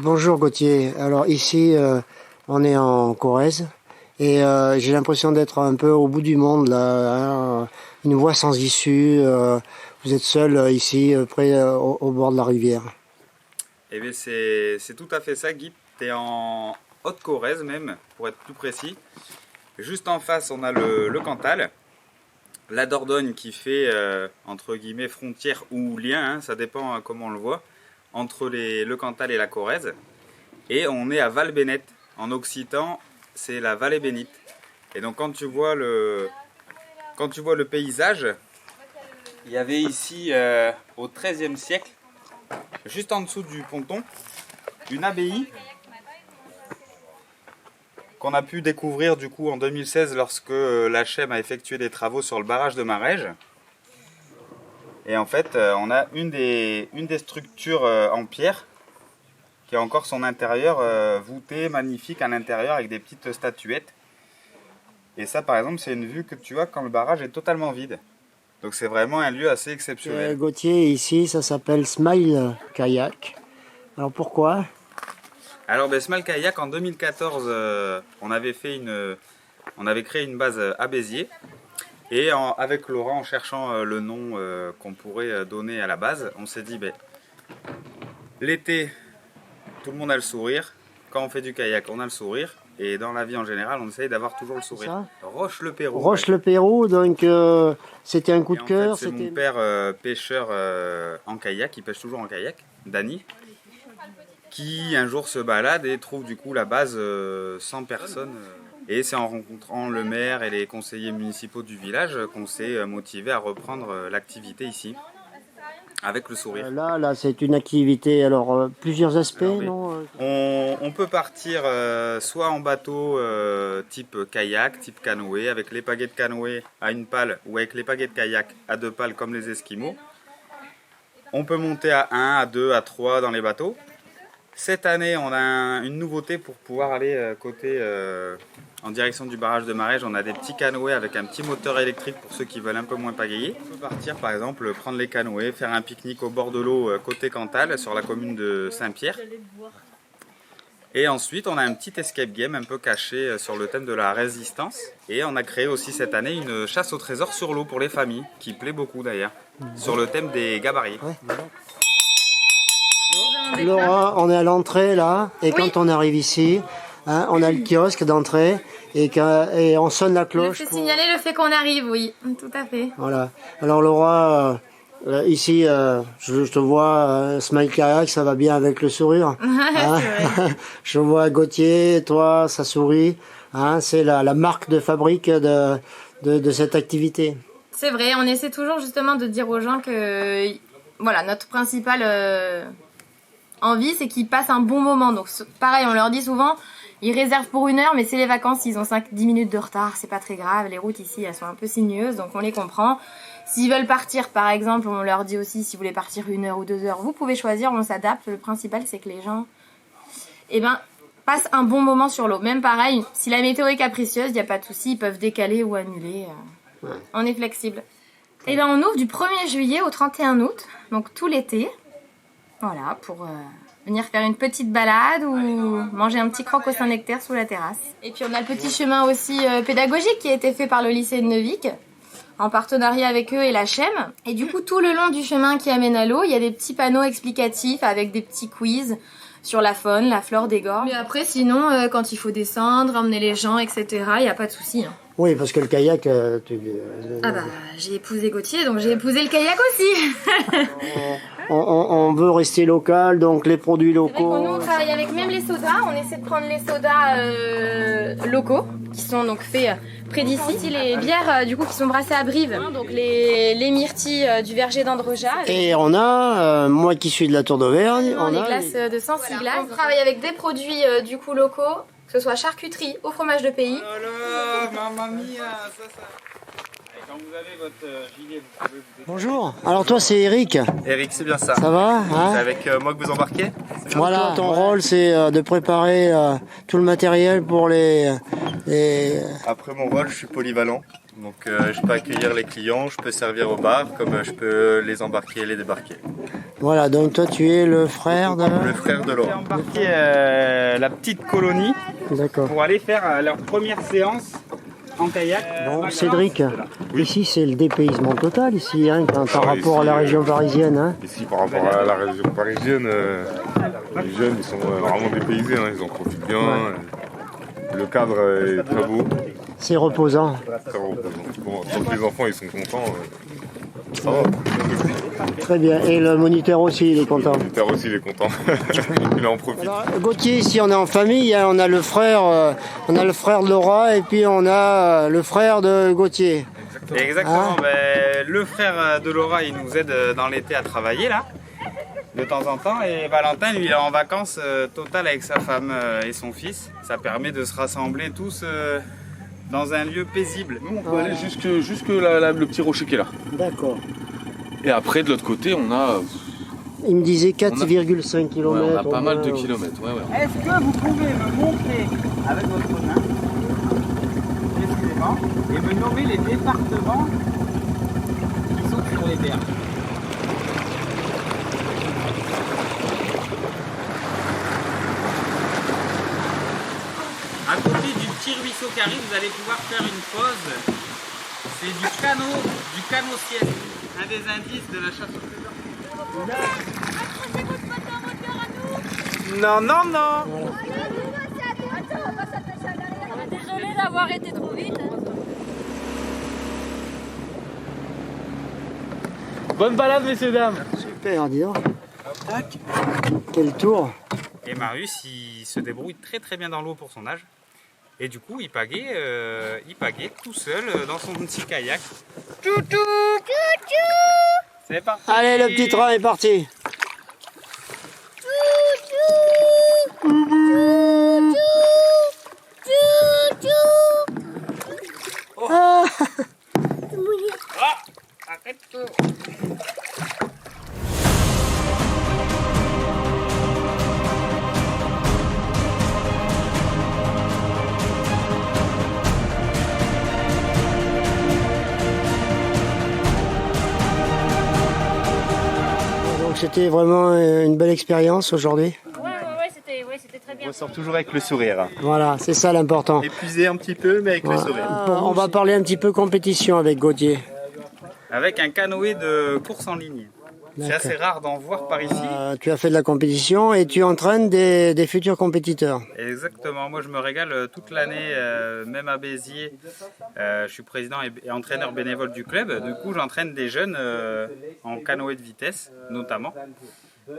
Bonjour Gauthier. Alors ici, on est en Corrèze et j'ai l'impression d'être un peu au bout du monde là, hein, une voie sans issue. Vous êtes seul ici, près au bord de la rivière. Eh bien c'est tout à fait ça, Guy. Tu es en Haute-Corrèze même, pour être plus précis. Juste en face, on a le Cantal. La Dordogne qui fait, entre guillemets, frontière ou lien, hein, ça dépend comment on le voit, entre le Cantal et la Corrèze. Et on est à Val-Bénète. En occitan, c'est la vallée bénite. Et donc quand tu vois le paysage, il y avait ici, au XIIIe siècle, juste en dessous du ponton, une abbaye qu'on a pu découvrir du coup en 2016 lorsque l'HM a effectué des travaux sur le barrage de Marège. Et en fait, on a une des structures en pierre qui a encore son intérieur voûté, magnifique à l'intérieur avec des petites statuettes. Et ça, par exemple, c'est une vue que tu as quand le barrage est totalement vide. Donc c'est vraiment un lieu assez exceptionnel. Gauthier, ici, ça s'appelle Smile Kayak. Alors pourquoi ? Alors Smile Kayak, en 2014, on avait créé une base à Béziers. Et avec Laurent, en cherchant le nom qu'on pourrait donner à la base, on s'est dit, l'été, tout le monde a le sourire. Quand on fait du kayak, on a le sourire. Et dans la vie en général, on essaye d'avoir toujours le sourire. Roche-le-Pérou. Roche-le-Pérou, donc c'était un coup de cœur. En fait, c'est mon père pêcheur en kayak, il pêche toujours en kayak, Dany, qui un jour se balade et trouve du coup la base sans personne. Et c'est en rencontrant le maire et les conseillers municipaux du village qu'on s'est motivé à reprendre l'activité ici, avec le sourire. Là, c'est une activité, alors plusieurs aspects, non ? On peut partir soit en bateau type kayak, type canoë, avec les pagaies de canoë à une pale ou avec les pagaies de kayak à deux pales comme les Esquimaux. On peut monter à 1, à 2, à 3 dans les bateaux. Cette année, on a une nouveauté pour pouvoir aller en direction du barrage de Marège. On a des petits canoës avec un petit moteur électrique pour ceux qui veulent un peu moins pagayer. On peut partir par exemple, prendre les canoës, faire un pique-nique au bord de l'eau côté Cantal sur la commune de Saint-Pierre. Et ensuite, on a un petit escape game un peu caché sur le thème de la résistance. Et on a créé aussi cette année une chasse au trésor sur l'eau pour les familles, qui plaît beaucoup d'ailleurs, sur le thème des gabarits. Ouais. Laura, on est à l'entrée là, et quand on arrive ici, hein, on a le kiosque d'entrée et on sonne la cloche. Je fais signaler le fait qu'on arrive, oui, tout à fait. Voilà. Alors Laura, ici, je te vois, Smile Kayak, ça va bien avec le sourire. Hein. Je vois Gauthier, toi, ça sourit. Hein, c'est la marque de fabrique de cette activité. C'est vrai, on essaie toujours justement de dire aux gens que voilà, notre principale envie, c'est qu'ils passent un bon moment. Donc pareil, on leur dit souvent, ils réservent pour 1 heure, mais c'est les vacances, ils ont 5-10 minutes de retard, c'est pas très grave. Les routes ici, elles sont un peu sinueuses, donc on les comprend. S'ils veulent partir, par exemple, on leur dit aussi, si vous voulez partir 1 heure ou 2 heures, vous pouvez choisir, on s'adapte. Le principal, c'est que les gens passent un bon moment sur l'eau. Même pareil, si la météo est capricieuse, il n'y a pas de souci, ils peuvent décaler ou annuler. On est flexible. Et on ouvre du 1er juillet au 31 août, donc tout l'été. Voilà, pour venir faire une petite balade ou manger un petit croque au Saint-Nectaire sous la terrasse. Et puis on a le petit chemin aussi pédagogique qui a été fait par le lycée de Neuvic, en partenariat avec eux et la HM. Et du coup, tout le long du chemin qui amène à l'eau, il y a des petits panneaux explicatifs avec des petits quiz sur la faune, la flore des gorges. Mais après, sinon, quand il faut descendre, emmener les gens, etc., il n'y a pas de souci. Hein. Oui, parce que le kayak... j'ai épousé Gauthier, donc j'ai épousé le kayak aussi. on veut rester local, donc les produits locaux... Nous, on travaille avec même les sodas. On essaie de prendre les sodas locaux, qui sont donc faits près d'ici. Les bières, du coup, qui sont brassées à Brive. Donc les myrtilles du verger d'Androja. Et on a, moi qui suis de la Tour d'Auvergne... On a les glaces de Sancy Glace. On travaille avec des produits du coup locaux, que ce soit charcuterie au fromage de pays. Oh là là, mamma mia, ça. Et quand vous avez votre gilet, vous pouvez vous... Bonjour, alors toi c'est Eric. Eric, c'est bien ça. Ça va hein? C'est avec moi que vous embarquez? Voilà, ton rôle c'est de préparer tout le matériel pour les... Après mon rôle, je suis polyvalent. Donc je peux accueillir les clients, je peux servir au bar, comme je peux les embarquer et les débarquer. Voilà, donc toi tu es le frère de... Le frère de J'ai Laura. embarqué la petite colonie D'accord. pour aller faire leur première séance en kayak. Bon, Cédric, ici c'est le dépaysement total, ici, hein, par Ah, rapport à la région parisienne. Hein. Ici, par rapport à la région parisienne, les jeunes ils sont vraiment dépaysés, hein, ils en profitent bien. Le cadre est très beau, C'est reposant. très reposant. Bon, tant que les enfants ils sont contents, ça va. Très bien. Et le moniteur aussi, il est content. Le terre aussi il est content, il en profite. Alors, Gauthier, ici on est en famille, hein, on a le frère de Laura et puis on a le frère de Gauthier. Exactement, Ah. le frère de Laura il nous aide dans l'été à travailler là, de temps en temps, et Valentin lui il est en vacances totales avec sa femme et son fils. Ça permet de se rassembler tous dans un lieu paisible. Nous, on peut aller jusque le petit rocher qui est là. D'accord. Et après, de l'autre côté, on a, Il me disait 4,5 km. ouais, on a pas mal de kilomètres. Ouais, ouais. Est-ce que vous pouvez me montrer avec votre main, précisément, et me nommer les départements qui sont sur les berges? À côté du petit ruisseau qui arrive, vous allez pouvoir faire une pause. C'est du canot sieste, un des indices de la chasse au trésor. Non, non, non. Désolée d'avoir été trop vite. Bonne balade, messieurs, dames. Super, dis donc. Quel tour. Et Marius, il se débrouille très très bien dans l'eau pour son âge. Et du coup, il pagaie tout seul dans son petit kayak. Tchou-tchou. C'est parti. Allez, le petit train est parti. Ah. Arrête tout. Donc c'était vraiment une belle expérience aujourd'hui. Ouais, c'était très bien. On ressort toujours avec le sourire. Voilà, c'est ça l'important. Épuisé un petit peu, mais avec le sourire. On va parler un petit peu compétition avec Gauthier. Avec un canoë de course en ligne. C'est D'accord. assez rare d'en voir par ici. Tu as fait de la compétition et tu entraînes des futurs compétiteurs. Exactement, moi je me régale toute l'année, même à Béziers. Je suis président et entraîneur bénévole du club. Du coup, j'entraîne des jeunes en canoë de vitesse, notamment,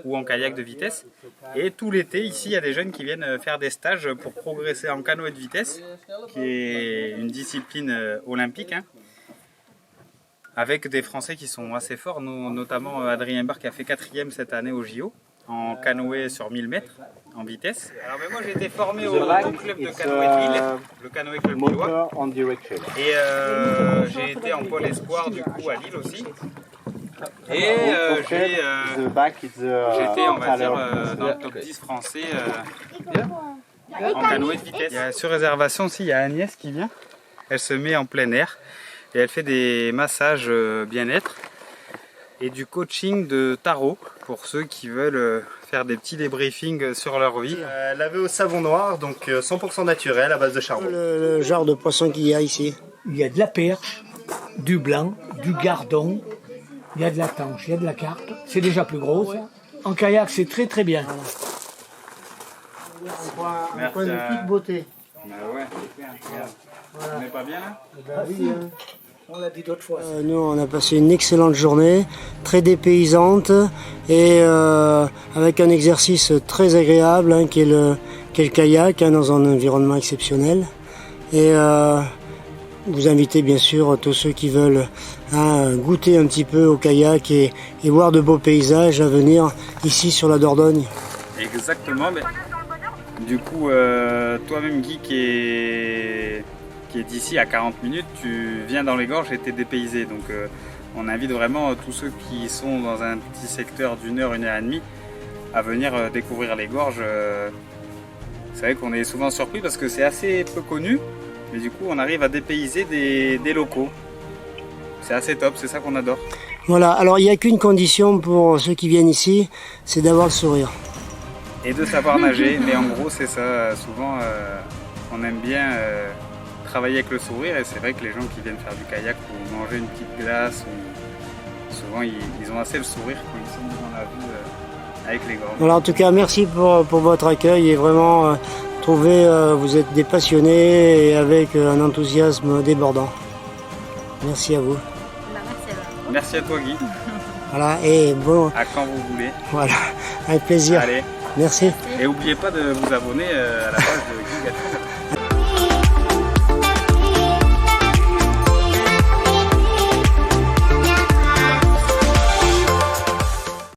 ou en kayak de vitesse. Et tout l'été, ici, il y a des jeunes qui viennent faire des stages pour progresser en canoë de vitesse, qui est une discipline olympique, hein, avec des Français qui sont assez forts, notamment Adrien Barre qui a fait 4e cette année au JO, en canoë sur 1000 mètres, en vitesse. Alors mais moi j'ai été formé au club de canoë de Lille, le canoë club lillois. Et j'ai été en pôle espoir du coup à Lille aussi. Et j'étais, on va dire, dans le top 10 français en canoë de vitesse. Il y a, sur réservation aussi, il y a Agnès qui vient. Elle se met en plein air et elle fait des massages bien-être et du coaching de tarot pour ceux qui veulent faire des petits débriefings sur leur vie. Lavé au savon noir, donc 100% naturel à base de charbon. Le genre de poisson qu'il y a ici. Il y a de la perche, du blanc, du gardon, il y a de la tanche, il y a de la carpe. C'est déjà plus gros, ça. En kayak, c'est très très bien. Un point de toute beauté. Bah ouais, on n'est pas bien là? On l'a dit d'autres fois. Nous, on a passé une excellente journée, très dépaysante et avec un exercice très agréable hein, qui est le kayak hein, dans un environnement exceptionnel. Et vous invitez bien sûr tous ceux qui veulent hein, goûter un petit peu au kayak et voir de beaux paysages à venir ici sur la Dordogne. Exactement, mais du coup, toi-même Guy qui est d'ici à 40 minutes, tu viens dans les gorges et t'es dépaysé. Donc on invite vraiment tous ceux qui sont dans un petit secteur d'une heure et demie à venir découvrir les gorges. C'est vrai qu'on est souvent surpris parce que c'est assez peu connu Mais du coup, on arrive à dépayser des locaux. C'est assez top, c'est ça qu'on adore. Voilà, alors il n'y a qu'une condition pour ceux qui viennent ici, c'est d'avoir le sourire. Et de savoir nager, mais en gros, c'est ça. Souvent, on aime bien travailler avec le sourire, et c'est vrai que les gens qui viennent faire du kayak ou manger une petite glace, souvent ils ont assez le sourire quand ils sont dans la vue avec les grands. Voilà, en tout cas, merci pour votre accueil et vraiment, vous êtes des passionnés et avec un enthousiasme débordant. Merci à vous. Merci à toi Guy. Voilà, et bon. À quand vous voulez. Voilà, avec plaisir. Allez. Merci. Et n'oubliez pas de vous abonner à la page de Guy Gatton.